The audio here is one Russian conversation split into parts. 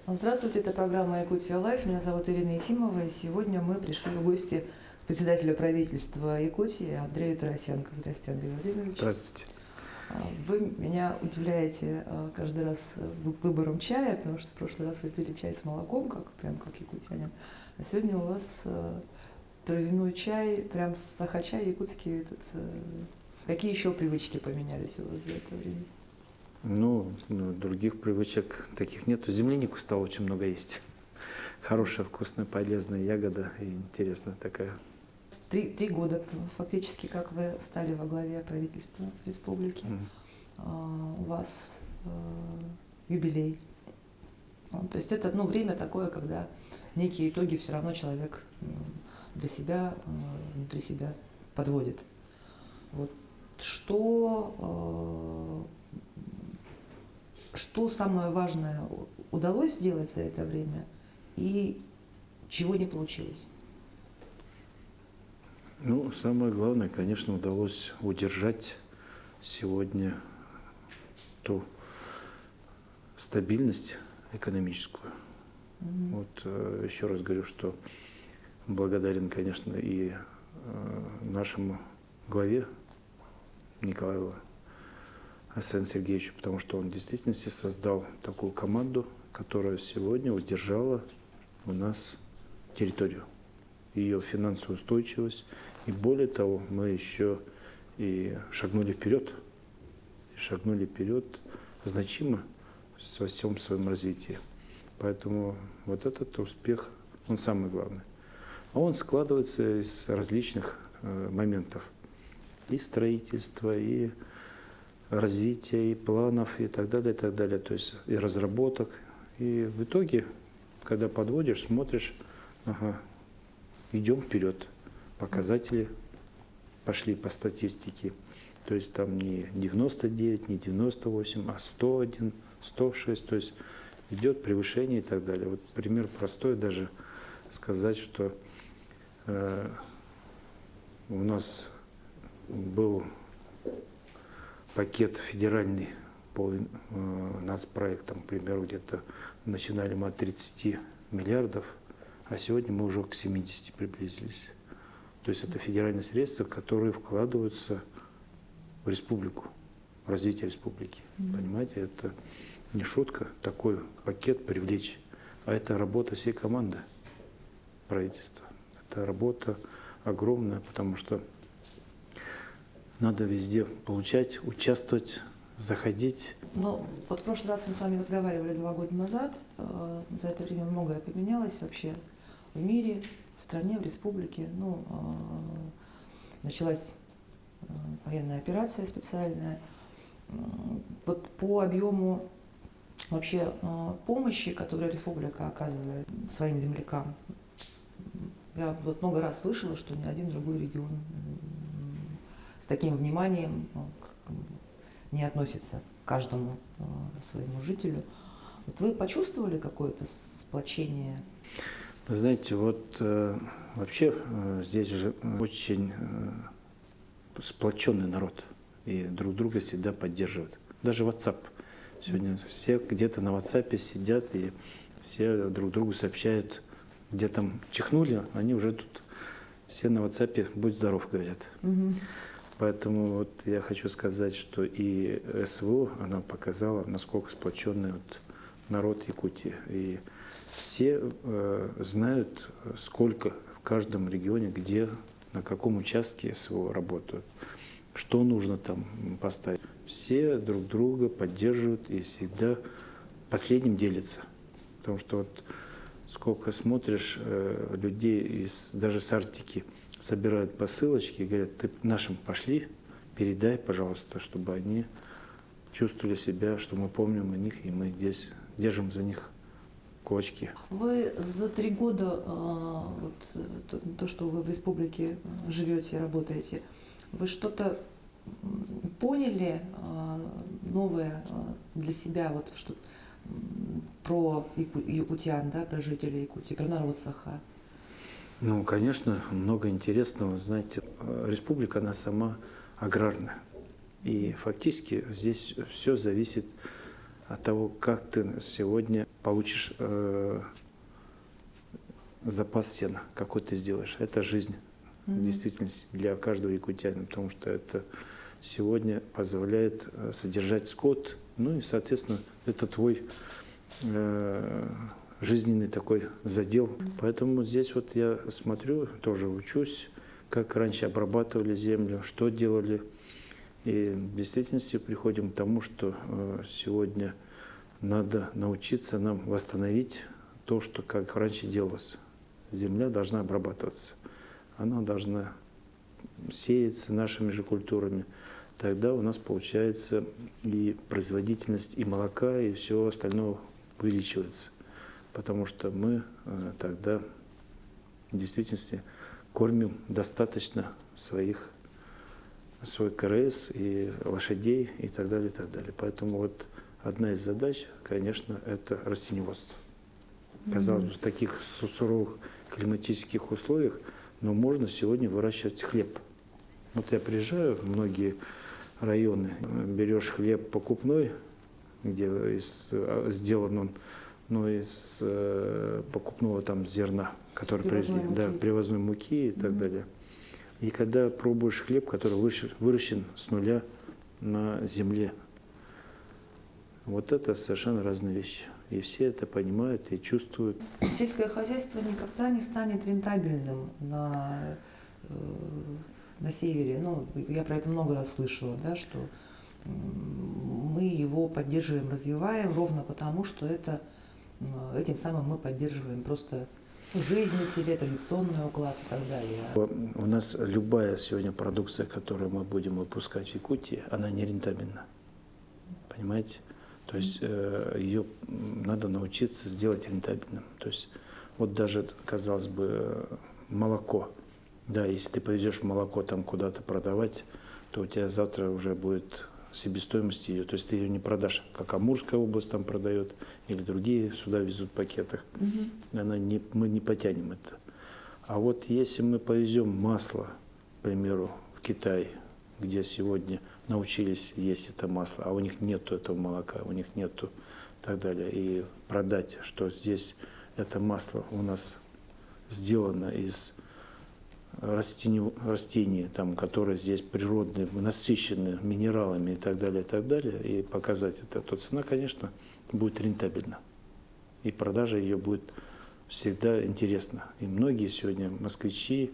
Здравствуйте, это программа «Якутия Лайф». Меня зовут Ирина Ефимова, и сегодня мы пришли в гости к председателю правительства Якутии Андрею Тарасенко. Здравствуйте, Андрей Владимирович. Здравствуйте. Вы меня удивляете каждый раз выбором чая, потому что в прошлый раз вы пили чай с молоком, прям как якутянин. А сегодня у вас травяной чай, прям сахачай якутский. Какие еще привычки поменялись у вас за это время? Других привычек таких нету. Землянику стало очень много есть. Хорошая, вкусная, полезная ягода и интересная такая. Три года фактически, как вы стали во главе правительства республики. У вас юбилей. То есть это время такое, когда некие итоги все равно человек для себя, внутри себя подводит. Вот что самое важное удалось сделать за это время и чего не получилось? Самое главное, конечно, удалось удержать сегодня ту стабильность экономическую. Еще раз говорю, что благодарен, конечно, и нашему главе Николаю Арсению Сергеевичу, потому что он в действительности создал такую команду, которая сегодня удержала у нас территорию, ее финансовую устойчивость. И более того, мы еще и шагнули вперед значимо во всем своем развитии. Поэтому вот этот успех, он самый главный. А он складывается из различных моментов. И строительства, и развития, и планов, и так далее, и так далее. То есть и разработок. И в итоге, когда подводишь, смотришь, идем вперед. Показатели пошли по статистике. То есть там не 99, не 98, а 101, 106. То есть идет превышение и так далее. Вот пример простой даже сказать, что у нас был пакет федеральный по нацпроектам, к примеру, где-то начинали мы от 30 миллиардов, а сегодня мы уже к 70 приблизились. То есть это федеральные средства, которые вкладываются в республику, в развитие республики. Понимаете, это не шутка, такой пакет привлечь, а это работа всей команды правительства. Это работа огромная, потому что надо везде получать, участвовать, заходить. В прошлый раз мы с вами разговаривали 2 года назад. За это время многое поменялось вообще в мире, в стране, в республике. Началась военная операция специальная. Вот по объему вообще помощи, которую республика оказывает своим землякам, я много раз слышала, что ни один другой регион с таким вниманием не относится к каждому своему жителю. Вот вы почувствовали какое-то сплочение? Вы знаете, вообще здесь же очень сплоченный народ и друг друга всегда поддерживают. Даже WhatsApp. Сегодня все где-то на WhatsApp сидят и все друг другу сообщают, где там чихнули, они уже тут все на WhatsApp «будь здоров» говорят. Поэтому я хочу сказать, что и СВО, она показала, насколько сплоченный народ Якутии. И все знают, сколько в каждом регионе, где, на каком участке СВО работают, что нужно там поставить. Все друг друга поддерживают и всегда последним делятся. Потому что сколько смотришь, людей даже с Арктики собирают посылочки и говорят: ты нашим пошли, передай, пожалуйста, чтобы они чувствовали себя, что мы помним о них, и мы здесь держим за них кулачки. Вы за 3 года, то, что вы в республике живете, работаете, вы что-то поняли новое для себя, про якутян, про жителей Якутии, про народ Саха? Конечно, много интересного. Знаете, республика, она сама аграрная. И фактически здесь все зависит от того, как ты сегодня получишь запас сена, какой ты сделаешь. Это жизнь в действительности для каждого якутянина, потому что это сегодня позволяет содержать скот, ну и, соответственно, это твой жизненный такой задел. Поэтому здесь вот я смотрю, тоже учусь, как раньше обрабатывали землю, что делали. И в действительности приходим к тому, что сегодня надо научиться нам восстановить то, что как раньше делалось. Земля должна обрабатываться, она должна сеяться нашими же культурами. Тогда у нас получается и производительность и молока, и всего остального увеличивается. Потому что мы тогда в действительности кормим достаточно свой КРС и лошадей и так далее, и так далее. Поэтому вот одна из задач, конечно, это растениеводство. Казалось бы, в таких суровых климатических условиях, но можно сегодня выращивать хлеб. Вот я приезжаю в многие районы, берешь хлеб покупной, где сделан он, но из покупного там зерна, который привозной муки и так далее. И когда пробуешь хлеб, который выращен с нуля на земле, вот это совершенно разные вещи. И все это понимают и чувствуют. Сельское хозяйство никогда не станет рентабельным на севере. Ну, я про это много раз слышала, да, что мы его поддерживаем, развиваем ровно потому, что этим самым мы поддерживаем просто жизнь на селе, традиционный уклад и так далее. У нас любая сегодня продукция, которую мы будем выпускать в Якутии, она не рентабельна. Понимаете? То есть ее надо научиться сделать рентабельным. То есть вот даже, казалось бы, молоко. Да, если ты повезешь молоко там куда-то продавать, то у тебя завтра уже будет себестоимость ее. То есть ты ее не продашь, как Амурская область там продает, или другие сюда везут в пакетах. Мы не потянем это. А вот если мы повезем масло, к примеру, в Китай, где сегодня научились есть это масло, а у них нету этого молока, у них нету и так далее, и продать, что здесь это масло у нас сделано из растений, там, которые здесь природные, насыщены минералами и так далее, и показать это, то цена, конечно, будет рентабельна. И продажа ее будет всегда интересна. И многие сегодня москвичи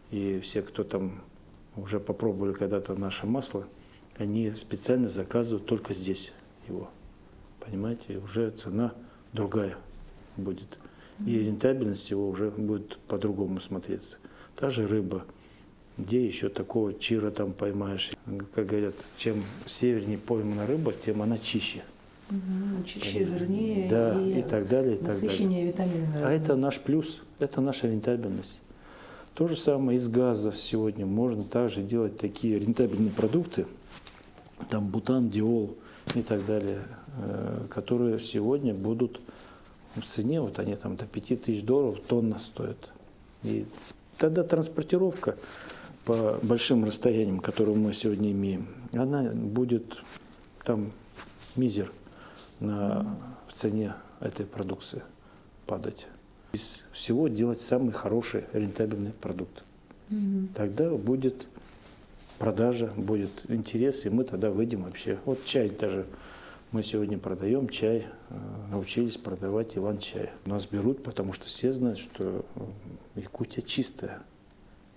и все, кто там уже попробовали когда-то наше масло, они специально заказывают только здесь его. Понимаете, и уже цена другая будет. И рентабельность его уже будет по-другому смотреться. Та же рыба. Где еще такого чира там поймаешь? Как говорят, чем севернее поймана рыба, тем она чище. Чище, жирнее, да, и так далее, и насыщеннее так далее. витаминами. А это наш плюс, это наша рентабельность. То же самое из газа сегодня можно также делать такие рентабельные продукты, там бутан, диол и так далее, которые сегодня будут в цене, вот они там до $5000 тонна стоят. И тогда транспортировка по большим расстояниям, которые мы сегодня имеем, она будет там мизер в цене этой продукции падать. Из всего делать самый хороший рентабельный продукт. Тогда будет продажа, будет интерес, и мы тогда выйдем вообще. Вот чай даже. Мы сегодня продаем чай, научились продавать Иван-чай. Нас берут, потому что все знают, что Якутия чистая.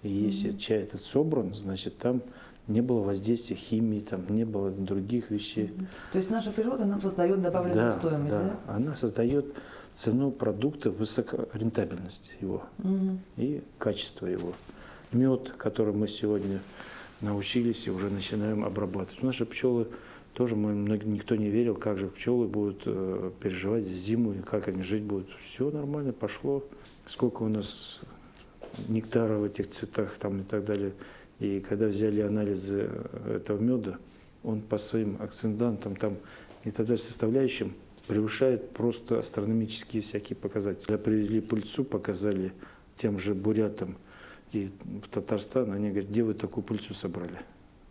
И если чай этот собран, значит там не было воздействия химии, там не было других вещей. То есть наша природа нам создает добавленную стоимость, да? Она создает цену продукта, высокорентабельность его и качество его. Мед, который мы сегодня научились и уже начинаем обрабатывать. Наши пчелы тоже никто не верил, как же пчелы будут переживать зиму и как они жить будут. Все нормально пошло. Сколько у нас нектара в этих цветах там и так далее. И когда взяли анализы этого меда, он по своим акцидентам там и так далее составляющим превышает просто астрономические всякие показатели. Когда привезли пыльцу, показали тем же бурятам и в Татарстан, они говорят, где вы такую пыльцу собрали?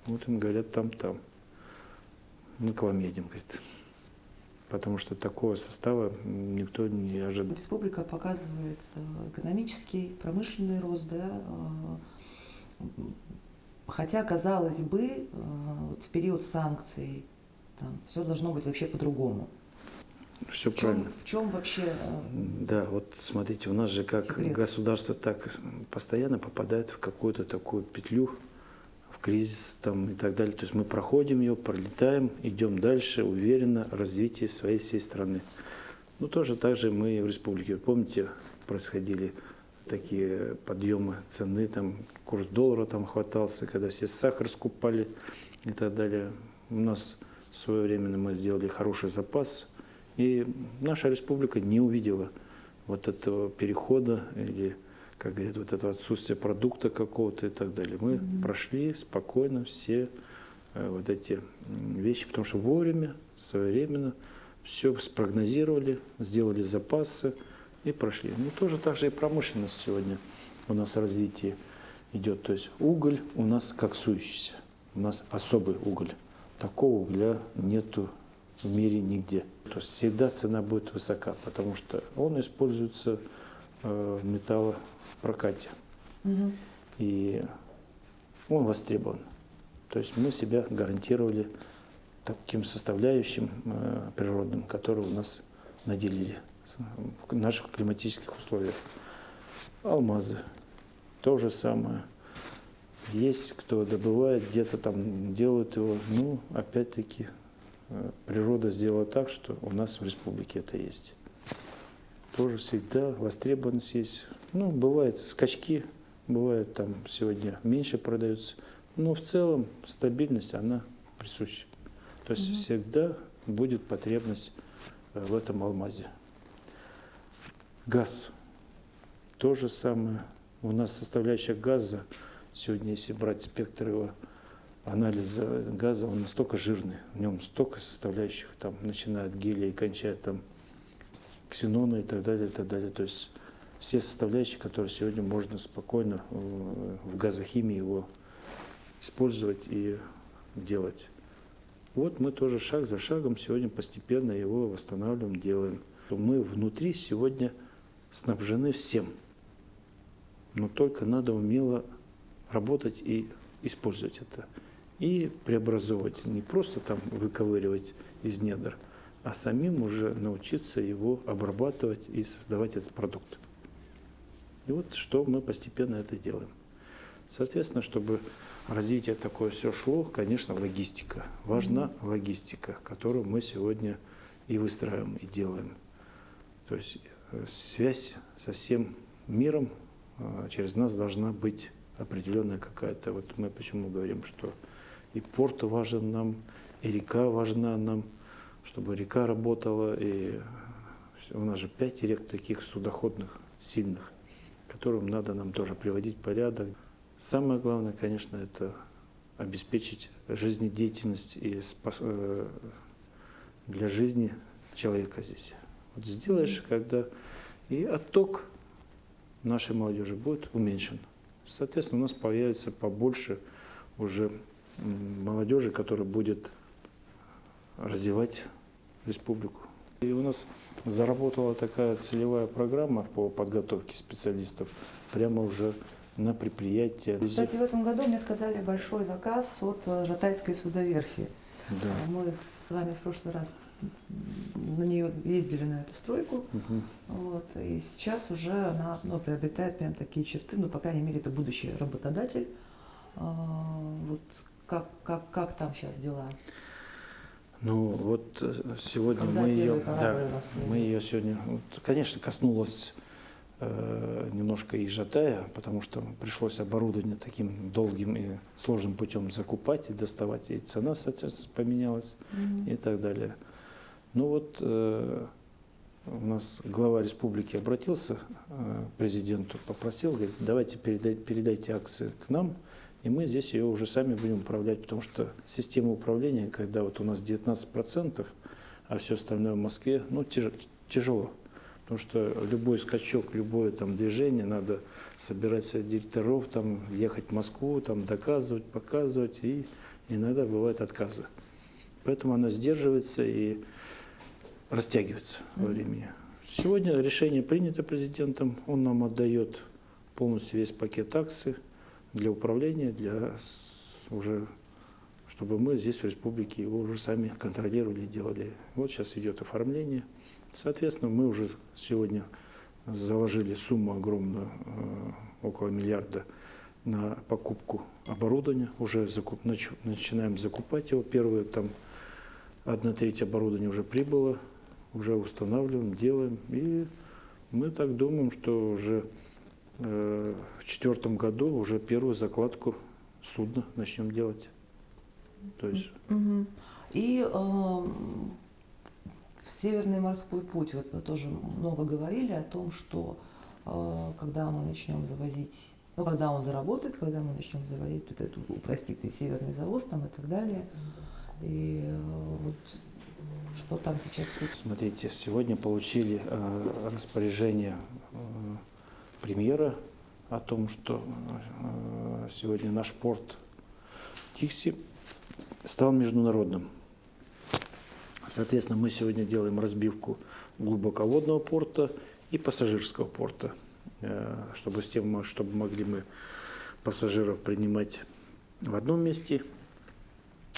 Вот им говорят, там. Мы к вам едем, говорит. потому что такого состава никто не ожидал. Республика показывает экономический, промышленный рост, да, хотя, казалось бы, вот в период санкций там все должно быть вообще по-другому. Все правильно. В чем вообще? Да, вот смотрите, у нас же как секрет? Государство так постоянно попадает в какую-то такую петлю, в кризис там и так далее. То есть мы проходим ее, пролетаем, идем дальше, уверенно развитие своей всей страны. Ну тоже так же мы и в республике. Помните, происходили такие подъемы цены, там курс доллара там хватался, когда все сахар скупали и так далее. У нас своевременно мы сделали хороший запас. И наша республика не увидела вот этого перехода или, как говорят, вот этого отсутствия продукта какого-то и так далее. Мы прошли спокойно все вот эти вещи, потому что вовремя, своевременно все спрогнозировали, сделали запасы и прошли. Ну, тоже так же и промышленность сегодня у нас развитие идет. То есть уголь у нас как сующийся, у нас особый уголь. Такого угля нету в мире нигде. То есть всегда цена будет высока, потому что он используется в металлопрокате. И он востребован. То есть мы себя гарантировали таким составляющим природным, который у нас наделили в наших климатических условиях. Алмазы. То же самое. Есть кто добывает, где-то там делают его. Ну, опять-таки, природа сделала так, что у нас в республике это есть. Тоже всегда востребованность есть. Ну, бывают скачки, бывает там сегодня меньше продается, но в целом стабильность, она присуща. То есть всегда будет потребность в этом алмазе. Газ. То же самое. У нас составляющая газа, сегодня если брать спектр его анализа газа, он настолько жирный, в нем столько составляющих, там, начиная от гелия и кончая там ксенона и так далее, и так далее. То есть все составляющие, которые сегодня можно спокойно в газохимии его использовать и делать. Вот мы тоже шаг за шагом сегодня постепенно его восстанавливаем, делаем. Мы внутри сегодня снабжены всем, но только надо умело работать и использовать это. И преобразовывать, не просто там выковыривать из недр, а самим уже научиться его обрабатывать и создавать этот продукт. И вот что мы постепенно это делаем. Соответственно, чтобы развитие такое все шло, конечно, логистика. Важна логистика, которую мы сегодня и выстраиваем, и делаем. То есть связь со всем миром через нас должна быть определенная какая-то. Вот мы почему говорим, что и порт важен нам, и река важна нам, чтобы река работала. И у нас же 5 рек таких судоходных, сильных, которым надо нам тоже приводить порядок. Самое главное, конечно, это обеспечить жизнедеятельность и для жизни человека здесь. Вот сделаешь, когда и отток нашей молодежи будет уменьшен. Соответственно, у нас появится побольше уже молодежи, которая будет развивать республику. И у нас заработала такая целевая программа по подготовке специалистов прямо уже на предприятия. Кстати, в этом году мне сказали большой заказ от Жатайской судоверфи. Да. Мы с вами в прошлый раз на нее ездили, на эту стройку. Вот, и сейчас уже она приобретает прям такие черты, ну, по крайней мере, это будущий работодатель. Вот как там сейчас дела? Ну вот сегодня Когда мы ее сегодня, вот, конечно, коснулась немножко и Жатая, потому что пришлось оборудование таким долгим и сложным путем закупать и доставать, и цена, соответственно, поменялась и так далее. Ну вот у нас глава республики обратился к президенту, попросил, говорит, давайте передайте акции к нам, и мы здесь ее уже сами будем управлять, потому что система управления, когда вот у нас 19%, а все остальное в Москве, ну тяжело. Потому что любой скачок, любое там движение, надо собирать себе директоров, там, ехать в Москву, там, доказывать, показывать, и иногда бывают отказы. Поэтому она сдерживается, и растягиваться во времени. Сегодня решение принято президентом, он нам отдает полностью весь пакет акций для управления, уже, чтобы мы здесь в республике его уже сами контролировали, делали. Вот сейчас идет оформление. Соответственно, мы уже сегодня заложили сумму огромную, около миллиарда, на покупку оборудования. Уже начинаем закупать его. Первые там 1/3 оборудования уже прибыло, уже устанавливаем, делаем. И мы так думаем, что уже в 2024 году уже первую закладку судна начнем делать. То есть... И Северный морской путь, вот вы тоже много говорили о том, что когда мы начнем завозить, ну, когда он заработает, когда мы начнем завозить вот эту упростительный северный завоз там и так далее. И вот что там сейчас происходит? Смотрите, сегодня получили распоряжение премьера о том, что сегодня наш порт Тикси стал международным. Соответственно, мы сегодня делаем разбивку глубоководного порта и пассажирского порта, чтобы могли мы пассажиров принимать в одном месте,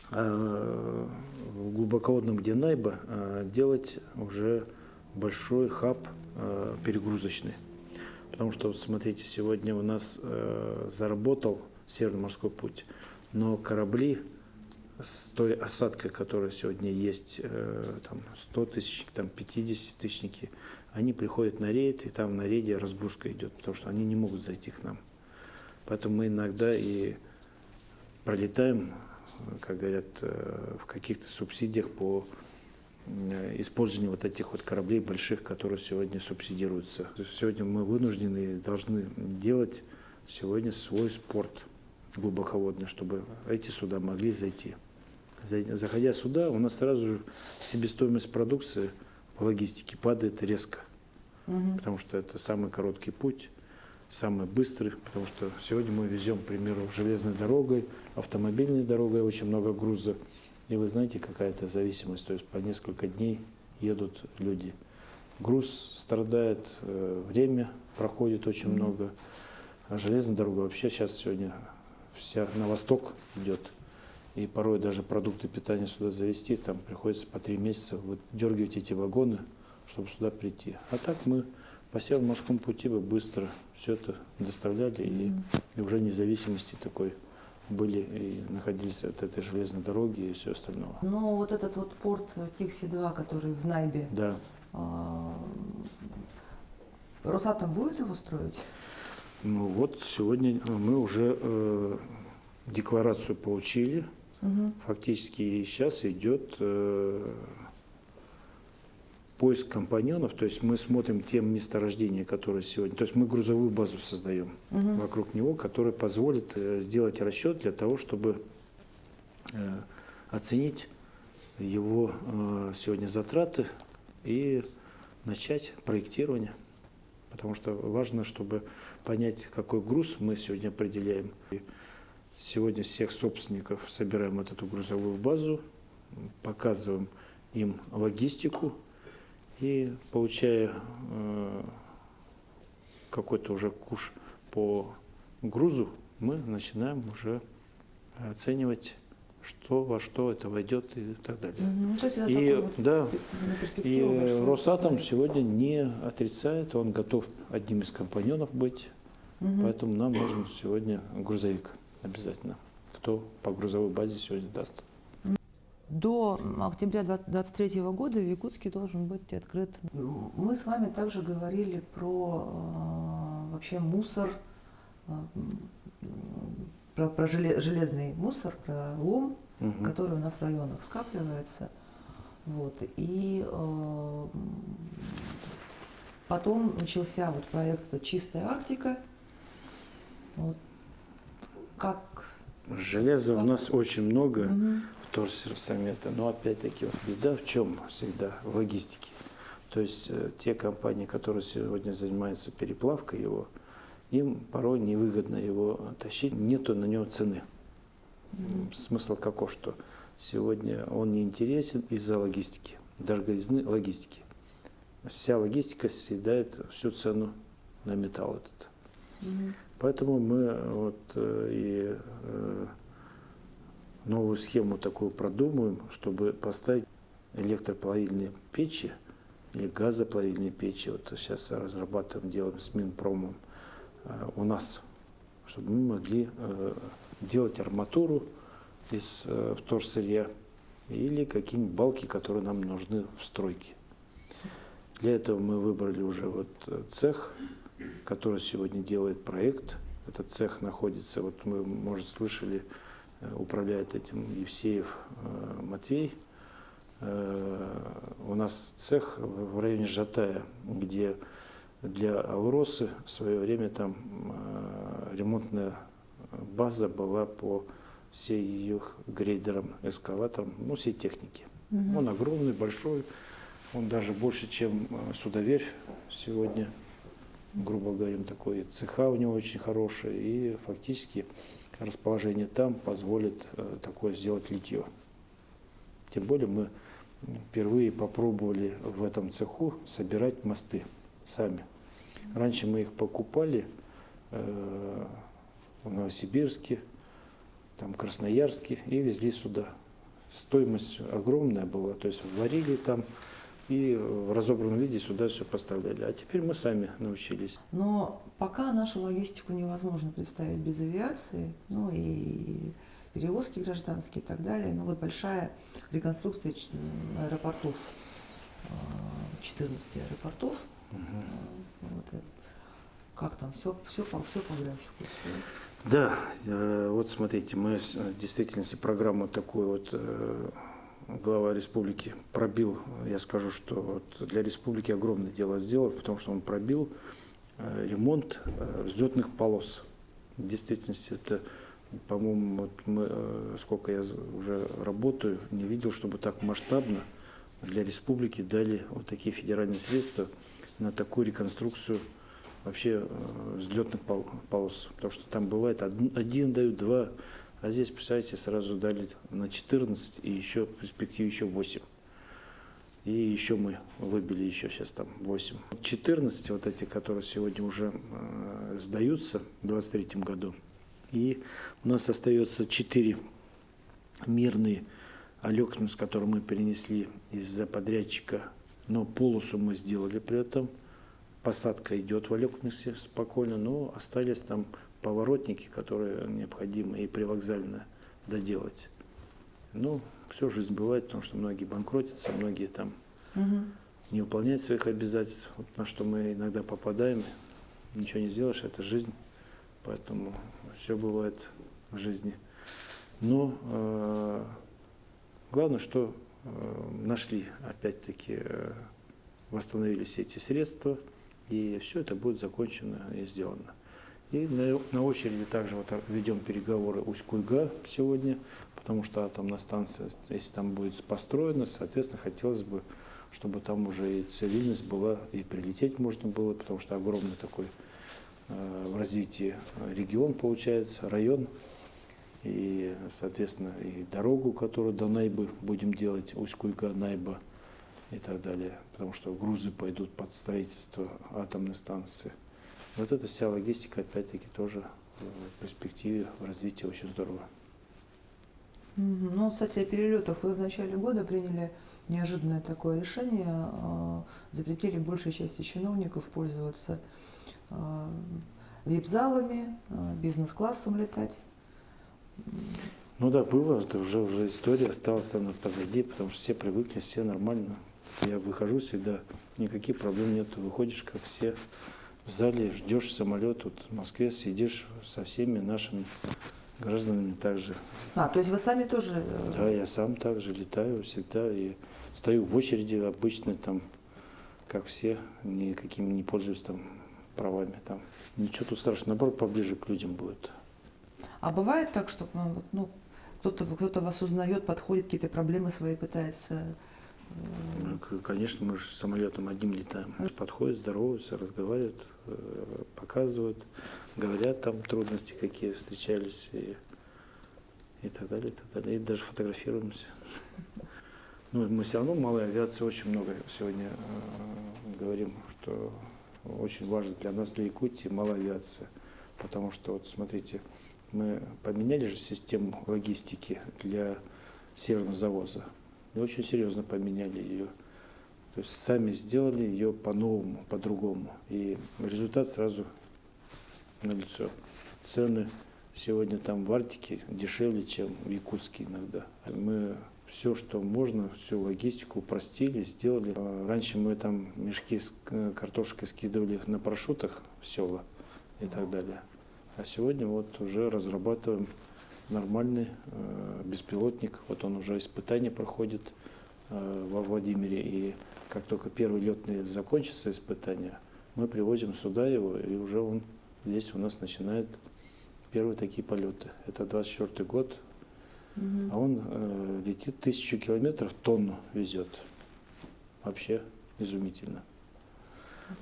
а в глубоководном, где Найба, делать уже большой хаб перегрузочный. Потому что, вот смотрите, сегодня у нас заработал Северный морской путь, но корабли с той осадкой, которая сегодня есть, там 100 тысяч, там 50 тысячники, они приходят на рейд, и там на рейде разгрузка идет, потому что они не могут зайти к нам. Поэтому мы иногда и пролетаем, как говорят, в каких-то субсидиях по использованию вот этих вот кораблей больших, которые сегодня субсидируются. То есть сегодня мы вынуждены и должны делать сегодня свой спорт глубоководный, чтобы эти суда могли зайти. Заходя сюда, у нас сразу же себестоимость продукции по логистике падает резко, потому что это самый короткий путь, самый быстрый, потому что сегодня мы везем, к примеру, железной дорогой, автомобильной дорогой очень много груза. И вы знаете, какая-то зависимость, то есть по несколько дней едут люди. Груз страдает, время проходит очень много, а железная дорога вообще сейчас сегодня вся на восток идет. И порой даже продукты питания сюда завезти, там приходится по 3 месяца дергивать эти вагоны, чтобы сюда прийти. А так мы по Северному морскому пути бы быстро все это доставляли, и уже независимости такой были, и находились от этой железной дороги и все остальное. Ну, вот этот вот порт Тикси-2, который в Найбе, Да. Росатом будет его строить? Ну вот сегодня мы уже декларацию получили. Фактически сейчас идет поиск компаньонов, то есть мы смотрим те месторождения, которые сегодня, то есть мы грузовую базу создаем вокруг него, которая позволит сделать расчет для того, чтобы оценить его сегодня затраты и начать проектирование. Потому что важно, чтобы понять, какой груз мы сегодня определяем. Сегодня всех собственников собираем вот эту грузовую базу, показываем им логистику и, получая какой-то уже куш по грузу, мы начинаем уже оценивать, что во что это войдет и так далее. То есть это И, такой вот да, на и перспективу большой Росатом проект. сегодня не отрицает, он готов одним из компаньонов быть, поэтому нам нужен сегодня грузовик обязательно, кто по грузовой базе сегодня даст. До октября 2023 года в Якутске должен быть открыт. Мы с вами также говорили про вообще мусор, про железный мусор, про лом, который у нас в районах скапливается. Вот. И потом начался вот проект «Чистая Арктика». Вот. Как? Железа у нас очень много в Торсерсамета, но опять-таки вот беда в чем всегда? В логистике. То есть те компании, которые сегодня занимаются переплавкой его, им порой невыгодно его тащить, нету на него цены. Смысл какой, что сегодня он не интересен из-за логистики. дороговизны логистики. Вся логистика съедает всю цену на металл этот. Поэтому мы вот и новую схему такую продумаем, чтобы поставить электроплавильные печи или газоплавильные печи. Вот сейчас разрабатываем, делаем с Минпромом у нас, чтобы мы могли делать арматуру из вторсырья или какие-нибудь балки, которые нам нужны в стройке. Для этого мы выбрали уже вот цех, который сегодня делает проект. Этот цех находится, вот мы, может, слышали, управляет этим Евсеев Матвей. У нас цех в районе Жатая, где для Алросы в свое время там ремонтная база была по всей ее грейдерам, эскалаторам, ну, всей технике. Он огромный, большой, он даже больше, чем судоверфь сегодня, грубо говоря, такой. Цеха у него очень хорошие, и фактически расположение там позволит такое сделать литье. Тем более мы впервые попробовали в этом цеху собирать мосты сами. Раньше мы их покупали в Новосибирске, там, Красноярске и везли сюда. Стоимость огромная была, то есть варили там и в разобранном виде сюда все поставляли. А теперь мы сами научились. Но пока нашу логистику невозможно представить без авиации, ну и перевозки гражданские и так далее. Но вот большая реконструкция аэропортов, 14 аэропортов. Вот, как там, все по графику. Да, вот смотрите, мы в действительности программу такую вот глава республики пробил. Я скажу, что вот для республики огромное дело сделал, потому что он пробил ремонт взлетных полос. В действительности это, по-моему, вот мы, сколько я уже работаю, не видел, чтобы так масштабно для республики дали вот такие федеральные средства на такую реконструкцию вообще взлетных полос. Потому что там бывает один дают, два, а здесь, представляете, сразу дали на 14 и еще в перспективе еще 8. И еще мы выбили еще сейчас там 8. 14 вот эти, которые сегодня уже сдаются в 2023 году. И у нас остается 4 мирные Алекнюс, которые мы перенесли из-за подрядчика, но полосу мы сделали при этом. Посадка идет в Алекнюсе спокойно, но остались там поворотники, которые необходимо и привокзально доделать. Ну, все, жизнь бывает, потому что многие банкротятся, многие там не выполняют своих обязательств, вот на что мы иногда попадаем, ничего не сделаешь, это жизнь, поэтому все бывает в жизни. Но главное, что нашли, опять-таки, восстановили все эти средства, и все это будет закончено и сделано. И на очереди также вот ведем переговоры Усть-Куйга сегодня, потому что атомная станция, если там будет построена, соответственно, хотелось бы, чтобы там уже и цивильность была, и прилететь можно было, потому что огромный такой в развитии регион получается, район, и, соответственно, и дорогу, которую до Найбы будем делать, Усть-Куйга-Найба и так далее, потому что грузы пойдут под строительство атомной станции. Вот эта вся логистика, опять-таки, тоже в перспективе, в развитии очень здорово. Ну, кстати, о перелетах. Вы в начале года приняли неожиданное такое решение, запретили большей части чиновников пользоваться вип-залами, бизнес-классом летать. Ну да, было, это уже история, осталась она позади, потому что все привыкли, все нормально. Я выхожу всегда, никаких проблем нет, выходишь, как все. В зале ждешь самолет, вот в Москве сидишь со всеми нашими гражданами также. То есть вы сами тоже? Да, я сам также летаю всегда и стою в очереди обычно там, как все, никакими не пользуюсь там правами там. Ничего тут страшного, наоборот, поближе к людям будет. А бывает так, что вам кто-то вас узнает, подходит, какие-то проблемы свои пытается? Конечно, мы же с самолетом одним летаем. Подходят, здороваются, разговаривают, показывают, говорят там трудности, какие встречались и так далее, и так далее. И даже фотографируемся. Ну, мы все равно малой авиации очень много сегодня говорим, что очень важно для нас, для Якутии, малая авиация. Потому что, вот смотрите, мы поменяли же систему логистики для северного завоза. И очень серьезно поменяли ее. То есть сами сделали ее по-новому, по-другому. И результат сразу налицо. Цены сегодня там в Арктике дешевле, чем в Якутске иногда. Мы все, что можно, всю логистику упростили, сделали. Раньше мы там мешки с картошкой скидывали на парашютах в села и так далее. А сегодня вот уже разрабатываем нормальный беспилотник. Вот он уже испытания проходит во Владимире. И как только первые летные закончатся испытания, мы привозим сюда его, и уже он здесь у нас начинает первые такие полеты. Это 24-й год. А он летит 1000 километров, тонну везет. Вообще изумительно.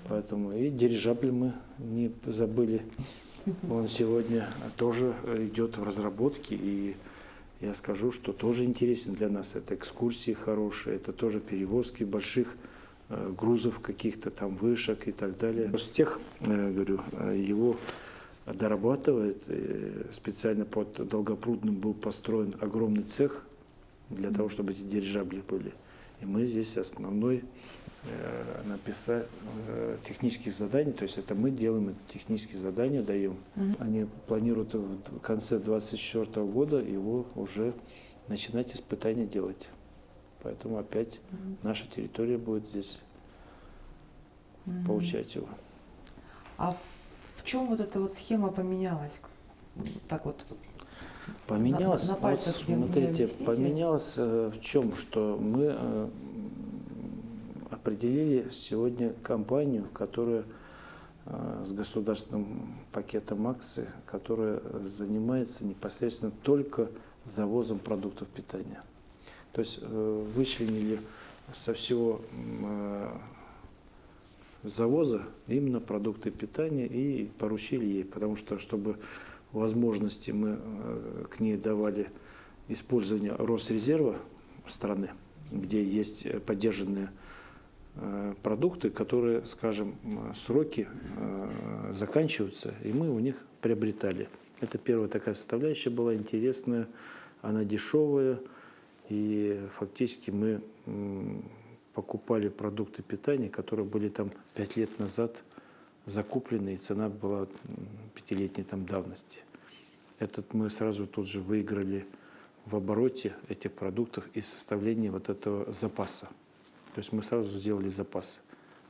Поэтому и дирижабль мы не забыли. Он сегодня тоже идет в разработке. И я скажу, что тоже интересен для нас. Это экскурсии хорошие, это тоже перевозки больших грузов, каких-то там вышек и так далее. С тех, говорю, его дорабатывает. Специально под Долгопрудным был построен огромный цех для того, чтобы эти дирижабли были. И мы здесь основной написать технических заданий, то есть это мы делаем эти технические задания, даем. Они планируют в конце 2024 года его уже начинать испытания делать. Поэтому опять наша территория будет здесь получать его. А в чем вот эта вот схема поменялась? Так вот. Поменялось, на пальцах вот, смотрите, поменялось в чем, что мы определили сегодня компанию, которая с государственным пакетом акций, которая занимается непосредственно только завозом продуктов питания. То есть вычленили со всего завоза именно продукты питания и поручили ей, потому что, чтобы возможности мы к ней давали использование Росрезерва страны, где есть поддержанные продукты, которые, скажем, сроки заканчиваются, и мы у них приобретали. Это первая такая составляющая была интересная, она дешевая, и фактически мы покупали продукты питания, которые были там 5 лет назад закуплены, и цена была 5-летней там давности. Этот мы сразу тут же выиграли в обороте этих продуктов и составлении вот этого запаса. То есть мы сразу сделали запас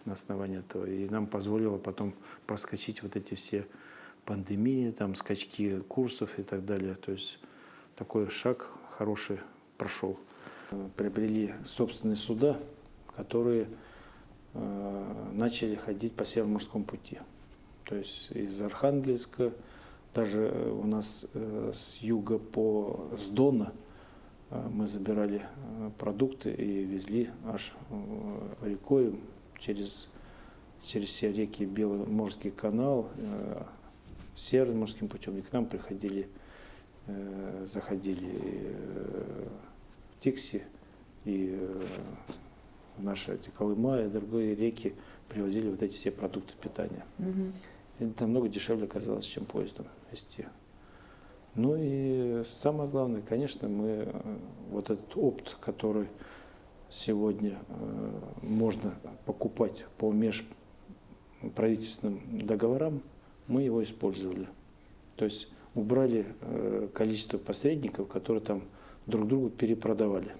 на основании этого, и нам позволило потом проскочить вот эти все пандемии, там скачки курсов и так далее. То есть такой шаг хороший прошел. Приобрели собственные суда, которые начали ходить по Североморскому пути. То есть из Архангельска, даже у нас с юга с Дона мы забирали продукты и везли аж рекой через все реки, Беломорский канал, Северным морским путем. И к нам приходили, заходили в Тикси и наши Колыма и другие реки, привозили вот эти все продукты питания. Это намного дешевле оказалось, чем поездом везти. Ну и самое главное, конечно, мы вот этот опыт, который сегодня можно покупать по межправительственным договорам, мы его использовали. То есть убрали количество посредников, которые там друг другу перепродавали.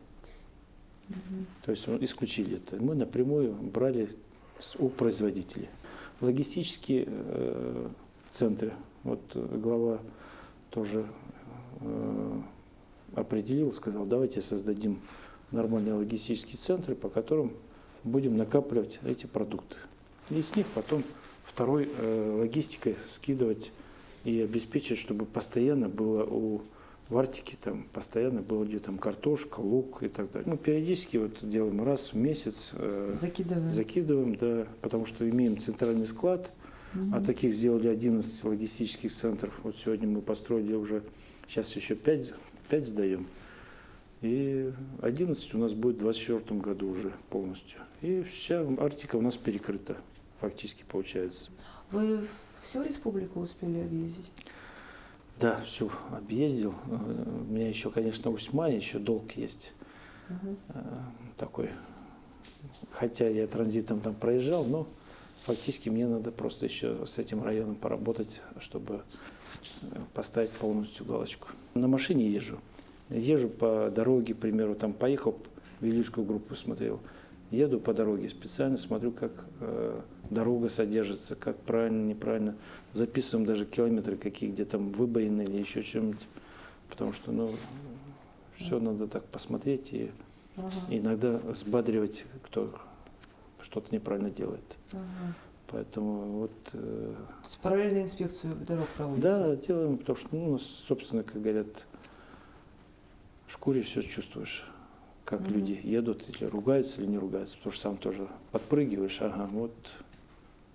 То есть исключили это. Мы напрямую брали у производителей. Логистические центры, вот глава тоже определил, сказал, давайте создадим нормальные логистические центры, по которым будем накапливать эти продукты. И с них потом второй логистикой скидывать и обеспечить, чтобы постоянно было в Арктике там постоянно было где там картошка, лук и так далее. Мы периодически вот делаем раз в месяц, закидываем, да, потому что имеем центральный склад, а таких сделали 11 логистических центров. Вот сегодня мы построили уже, сейчас еще 5 сдаем. И 11 у нас будет в 2024 году уже полностью. И вся Арктика у нас перекрыта, фактически получается. Вы всю республику успели объездить? Да, всю объездил. У меня еще, конечно, 8-я, еще долг есть такой. Хотя я транзитом там проезжал, но фактически мне надо просто еще с этим районом поработать, чтобы поставить полностью галочку. На машине езжу. Езжу по дороге, к примеру, там поехал, Вилюйскую группу смотрел. Еду по дороге, специально смотрю, как дорога содержится, как правильно, неправильно. Записываем даже километры какие, где там выбоины или еще что-нибудь. Потому что, все надо так посмотреть и иногда взбадривать, кто что-то неправильно делает. Поэтому вот... Параллельную инспекцию дорог проводите? Да, делаем, потому что, у нас, собственно, как говорят, в шкуре все чувствуешь, как люди едут, или ругаются, или не ругаются, потому что сам тоже подпрыгиваешь, вот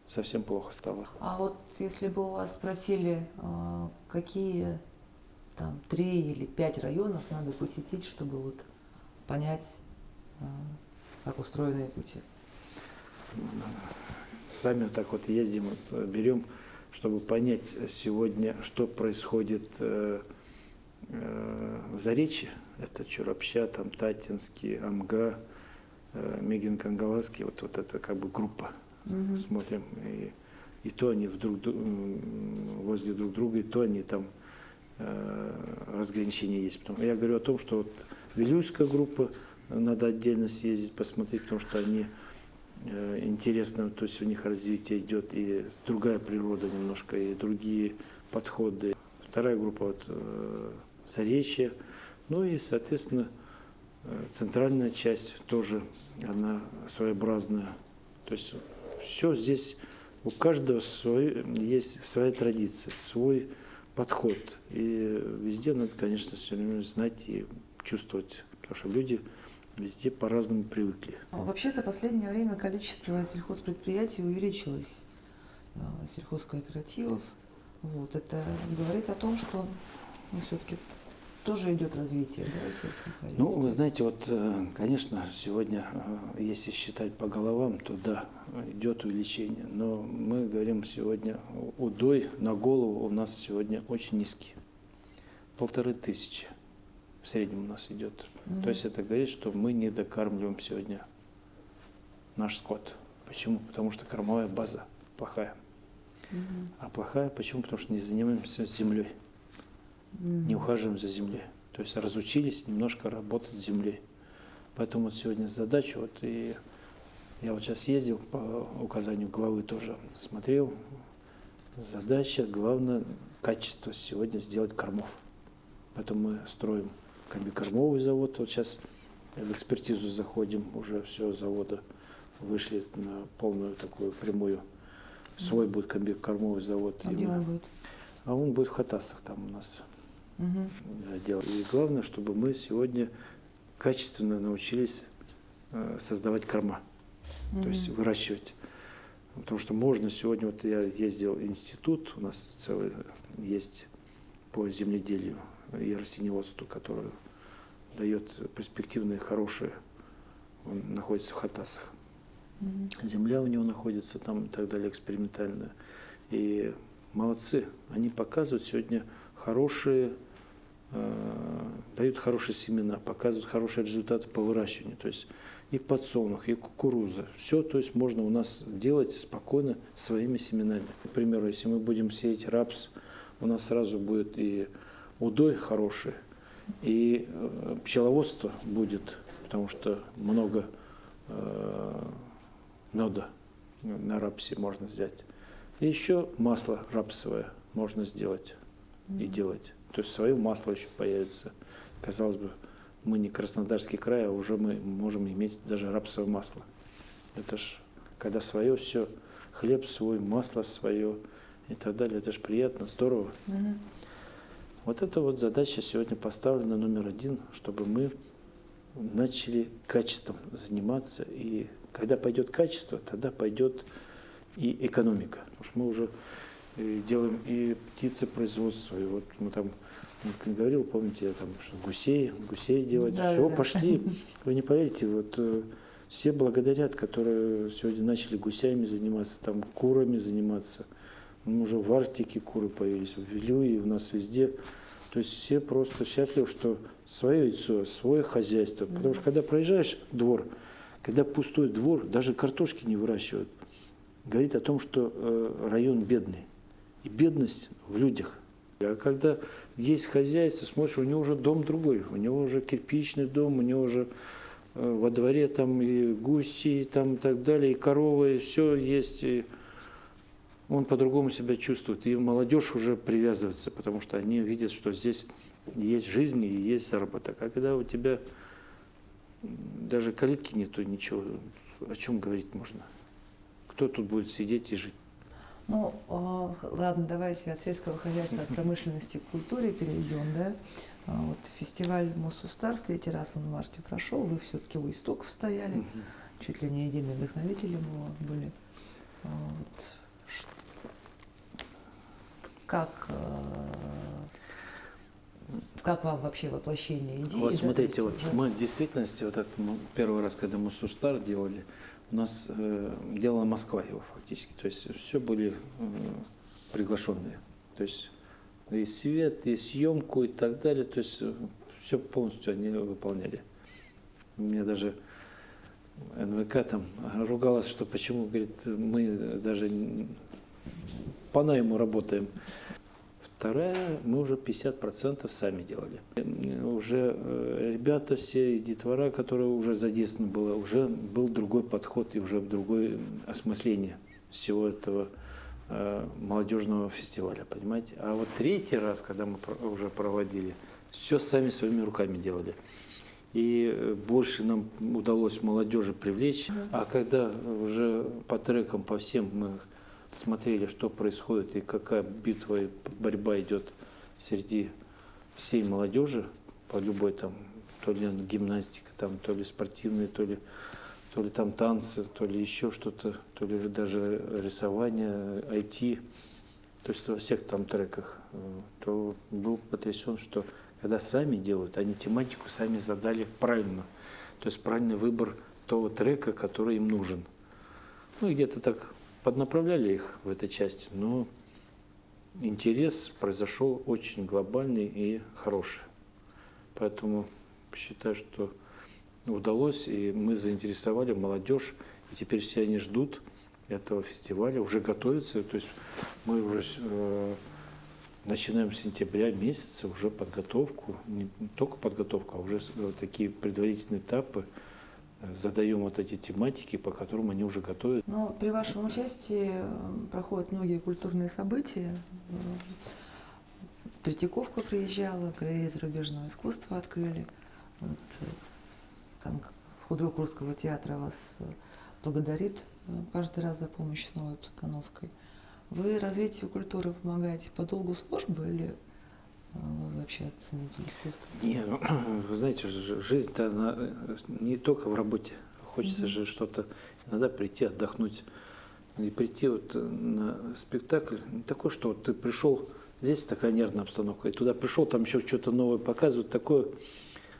совсем плохо стало. А вот если бы у вас спросили, какие там 3 или 5 районов надо посетить, чтобы вот понять, как устроена Якутия? Сами вот так вот ездим, берем, чтобы понять сегодня, что происходит в Заречье. Это Чурапча, там Татинский, Амга, Мегин-Кангаласский, вот это как бы группа. Смотрим, и то они возле друг друга, и то они там разграничения есть. Я говорю о том, что вот Вилюйская группа, надо отдельно съездить, посмотреть, потому что они интересно, то есть у них развитие идет, и другая природа немножко, и другие подходы. Вторая группа вот Заречье, и, соответственно, центральная часть тоже, она своеобразная. То есть все здесь, у каждого есть своя традиция, свой подход. И везде надо, конечно, все время знать и чувствовать, потому что люди везде по-разному привыкли. Вообще за последнее время количество сельхозпредприятий увеличилось, сельхозкооперативов. Вот. Это говорит о том, что все-таки тоже идет развитие, да, сельских хозяйств. Вы знаете, вот, конечно, сегодня, если считать по головам, то да, идет увеличение. Но мы говорим сегодня, удой на голову у нас сегодня очень низкий. 1500 в среднем у нас идет. То есть это говорит, что мы не докармливаем сегодня наш скот. Почему? Потому что кормовая база плохая. А плохая почему? Потому что не занимаемся землей. Не ухаживаем за землей. То есть разучились немножко работать с землей. Поэтому вот сегодня задача, и я вот сейчас ездил по указанию главы тоже смотрел. Задача, главное, качество сегодня сделать кормов. Поэтому мы строим комбикормовый завод. Вот сейчас в экспертизу заходим, уже все, завода вышли на полную такую прямую. Свой будет комбикормовый завод. А где он будет? А он будет в Хатасах там у нас. Дело. И главное, чтобы мы сегодня качественно научились создавать корма, то есть выращивать. Потому что можно сегодня, вот я ездил в институт, у нас целый есть по земледелию и растениеводству, который дает перспективные, хорошие, он находится в Хатасах. Земля у него находится там и так далее, экспериментальная. И молодцы, они показывают сегодня хорошие, дают хорошие семена, показывают хорошие результаты по выращиванию. То есть и подсолнух, и кукуруза. Все, то есть можно у нас делать спокойно своими семенами. К примеру, если мы будем сеять рапс, у нас сразу будет и удой хороший, и пчеловодство будет, потому что много меда на рапсе можно взять. И еще масло рапсовое можно сделать и делать. То есть свое масло еще появится. Казалось бы, мы не Краснодарский край, а уже мы можем иметь даже рапсовое масло. Это ж, когда свое все, хлеб свой, масло свое и так далее, это же приятно, здорово. Вот эта вот задача сегодня поставлена номер 1, чтобы мы начали качеством заниматься. И когда пойдет качество, тогда пойдет и экономика. Потому что мы уже и делаем и птицепроизводство. И вот мы там, говорил, помните, я там, что гусей делать, Да, все, да. пошли. Вы не поверите, вот все благодарят, которые сегодня начали гусями заниматься, там курами заниматься. Ну, уже в Арктике куры появились, в Вилюе, у нас везде. То есть все просто счастливы, что свое яйцо, свое хозяйство. Потому что когда проезжаешь двор, когда пустой двор, даже картошки не выращивают, говорит о том, что район бедный. И бедность в людях. А когда есть хозяйство, смотришь, у него уже дом другой, у него уже кирпичный дом, у него уже во дворе там и гуси, там и так далее, и коровы, и все есть. И он по-другому себя чувствует. И молодежь уже привязывается, потому что они видят, что здесь есть жизнь и есть заработок. А когда у тебя даже калитки нету, ничего, о чем говорить можно? Кто тут будет сидеть и жить? Ну, ладно, давайте от сельского хозяйства, от промышленности к культуре перейдем, да. Вот фестиваль Мосустар в третий раз он в марте прошел, вы все-таки у истоков стояли, чуть ли не единые вдохновители его были. Вот. Как вам вообще воплощение идеи? Вот да, смотрите, вот уже... мы в действительности, вот это первый раз, когда мы Мосустар делали, у нас делала Москва его фактически, то есть все были приглашенные, то есть и свет, и съемку и так далее, то есть все полностью они выполняли. У меня даже НВК там ругалась, что почему, говорит, мы даже по найму работаем. Вторая, мы уже 50% сами делали. Уже ребята все, и детвора, которые уже задействованы было, уже был другой подход и уже другое осмысление всего этого молодежного фестиваля, понимаете? А вот третий раз, когда мы уже проводили, все сами своими руками делали. И больше нам удалось молодежи привлечь. А когда уже по трекам, по всем мы смотрели, что происходит и какая битва и борьба идет среди всей молодежи по любой там, то ли гимнастика, там, то ли спортивные, то ли там танцы, то ли еще что-то, то ли даже рисование, IT, то есть во всех там треках, то был потрясен, что когда сами делают, они тематику сами задали правильно, то есть правильный выбор того трека, который им нужен. Ну и где-то так поднаправляли их в этой части, но интерес произошел очень глобальный и хороший. Поэтому считаю, что удалось, и мы заинтересовали молодежь, и теперь все они ждут этого фестиваля, уже готовятся, то есть мы уже начинаем с сентября месяца уже подготовку, не только подготовку, а уже такие предварительные этапы, задаем вот эти тематики, по которым они уже готовят. Ну, при вашем участии проходят многие культурные события. Третьяковка приезжала, галерея зарубежного искусства открыли. Вот, там худрук Русского театра вас благодарит каждый раз за помощь с новой постановкой. Вы развитию культуры помогаете по долгу службы или вы вообще ценитель искусства? Не, вы знаете, жизнь-то она не только в работе. Хочется же что-то иногда прийти, отдохнуть. И прийти вот на спектакль не такой, что вот ты пришел, здесь такая нервная обстановка, и туда пришел, там еще что-то новое показывают, такое,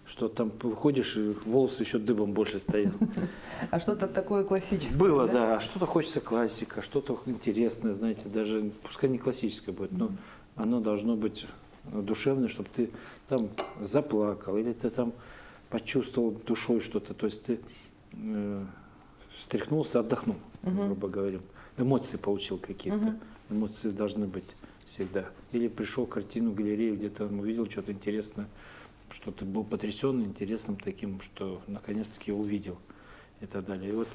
что там выходишь, и волосы еще дыбом больше стоят. А что-то такое классическое? Было, да. А что-то хочется классика, что-то интересное, знаете, даже пускай не классическое будет, но оно должно быть душевное, чтобы ты там заплакал, или ты там почувствовал душой что-то, то есть ты встряхнулся, отдохнул, грубо говоря. Эмоции получил какие-то. Эмоции должны быть всегда. Или пришел в картину, галерею, где-то увидел что-то интересное, что ты был потрясен интересным таким, что наконец-таки увидел и так далее. И вот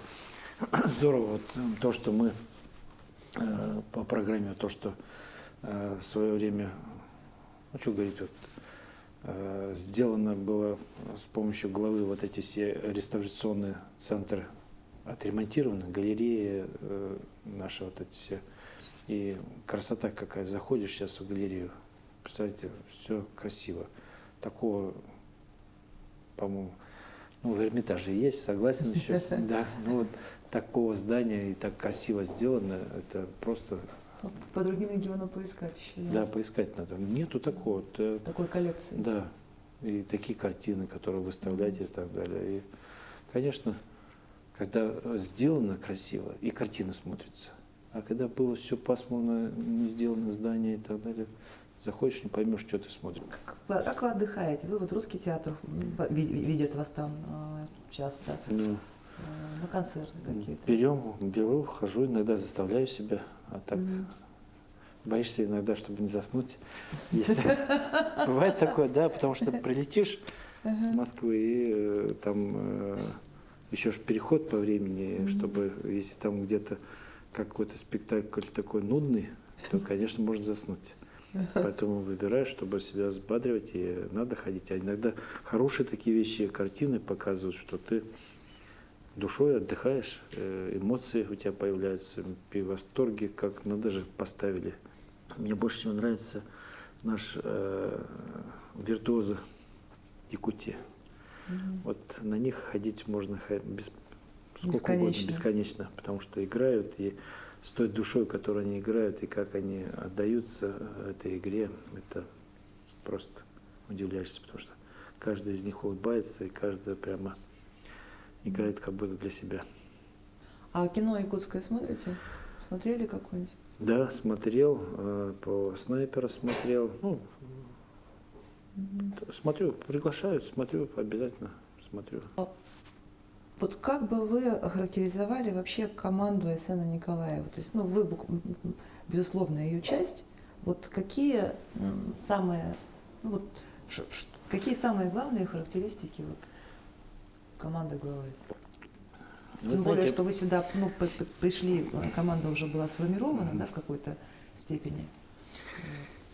здорово вот то, что мы по программе, то, что в свое время, ну что говорить, вот, сделано было с помощью главы вот эти все реставрационные центры отремонтированы, галереи наши вот эти все. И красота какая, заходишь сейчас в галерею, представляете, все красиво. Такого, по-моему, ну, в Эрмитаже есть, согласен еще, да, ну вот такого здания и так красиво сделано, это просто По другим регионам поискать еще. Да, поискать надо. Нету такого. С такой коллекцией. Да. И такие картины, которые выставляете и так далее. И, конечно, когда сделано красиво, и картина смотрится. А когда было все пасмурно, не сделано здание и так далее, заходишь, не поймешь, что ты смотришь. Как вы отдыхаете? Вы вот русский театр видят вас там часто, на концерты какие-то? Беру, хожу, иногда заставляю себя, а так боишься иногда, чтобы не заснуть. Бывает такое, да, потому что прилетишь с Москвы, и там еще ж переход по времени, чтобы, если там где-то какой-то спектакль такой нудный, то, конечно, можно заснуть. Поэтому выбираю, чтобы себя взбадривать, и надо ходить. А иногда хорошие такие вещи, картины показывают, что ты душой отдыхаешь, эмоции у тебя появляются, при восторге, как надо же поставили. Мне больше всего нравится наш виртуозы Якутии. Вот на них ходить можно сколько угодно, бесконечно, потому что играют, и с той душой, которой они играют, и как они отдаются этой игре, это просто удивляешься, потому что каждый из них улыбается, и каждый прямо играет как будто для себя. А кино якутское смотрите? Смотрели какое-нибудь? Да, смотрел, по «Снайпера» смотрел. Ну, смотрю, приглашают, смотрю, обязательно смотрю. Вот как бы вы охарактеризовали вообще команду Айсена Николаева? То есть, ну, вы, безусловно, ее часть. Вот какие самые, ну, вот, какие самые главные характеристики вот команды главы? Тем более, что вы сюда пришли, команда уже была сформирована, да, в какой-то степени.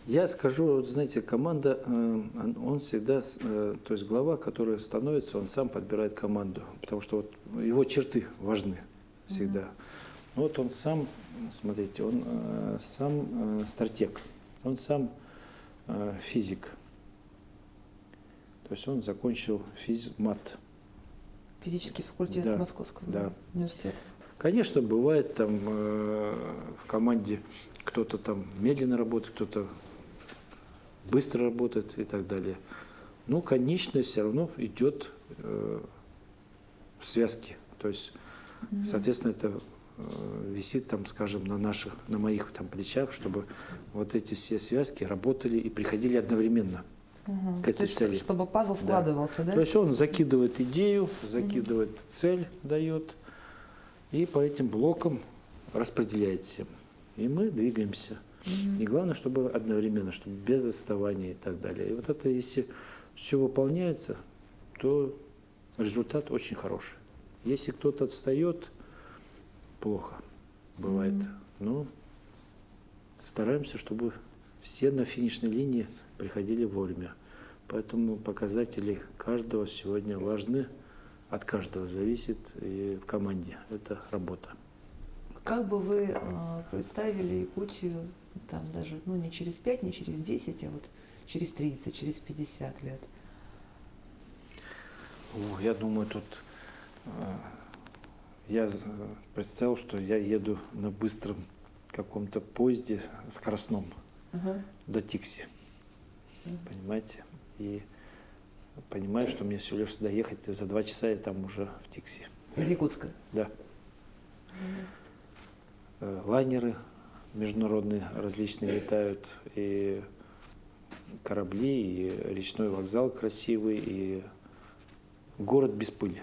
Я скажу, знаете, команда, он всегда, то есть глава, который становится, он сам подбирает команду, потому что вот его черты важны всегда. Вот он сам, смотрите, он сам стратег, он сам физик, то есть он закончил физмат. Физический факультет Московского университета. Конечно, бывает там в команде кто-то там медленно работает, кто-то быстро работает и так далее. Но конечность все равно идет в связке. То есть, соответственно, это висит там, скажем, на моих там плечах, чтобы вот эти все связки работали и приходили одновременно. К этой цели. Чтобы пазл складывался, да? То есть он закидывает идею, закидывает цель, дает, и по этим блокам распределяет всем. И мы двигаемся. И главное, чтобы одновременно, чтобы без отставания и так далее. И вот это, если все выполняется, то результат очень хороший. Если кто-то отстает, плохо бывает. Но стараемся, чтобы все на финишной линии приходили вовремя. Поэтому показатели каждого сегодня важны, от каждого зависит и в команде. Это работа. Как бы вы представили Якутию там даже, ну, не через 5, не через 10, а вот через 30, через 50 лет? Я думаю, тут я представил, что я еду на быстром каком-то поезде скоростном до Тикси. Понимаете? И понимаю, что мне всего лишь доехать за 2 часа, и там уже в Тикси. Из Якутска? Да. Лайнеры международные различные летают, и корабли, и речной вокзал красивый, и город без пыли.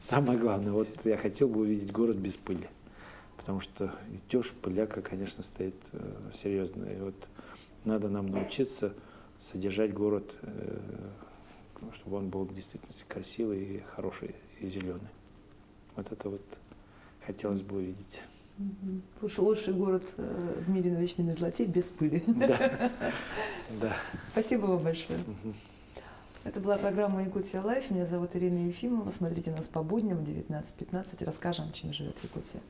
Самое главное, вот я хотел бы увидеть город без пыли, потому что идешь, пыляка, конечно, стоит серьезная. И вот надо нам научиться содержать город, чтобы он был действительно красивый и хороший, и зеленый. Вот это вот хотелось бы увидеть. Лучший город в мире на вечной мерзлоте без пыли. Да. Да. Спасибо вам большое. Это была программа «Якутия Лайф». Меня зовут Ирина Ефимова. Смотрите нас по будням в 19:15. Расскажем, чем живет Якутия.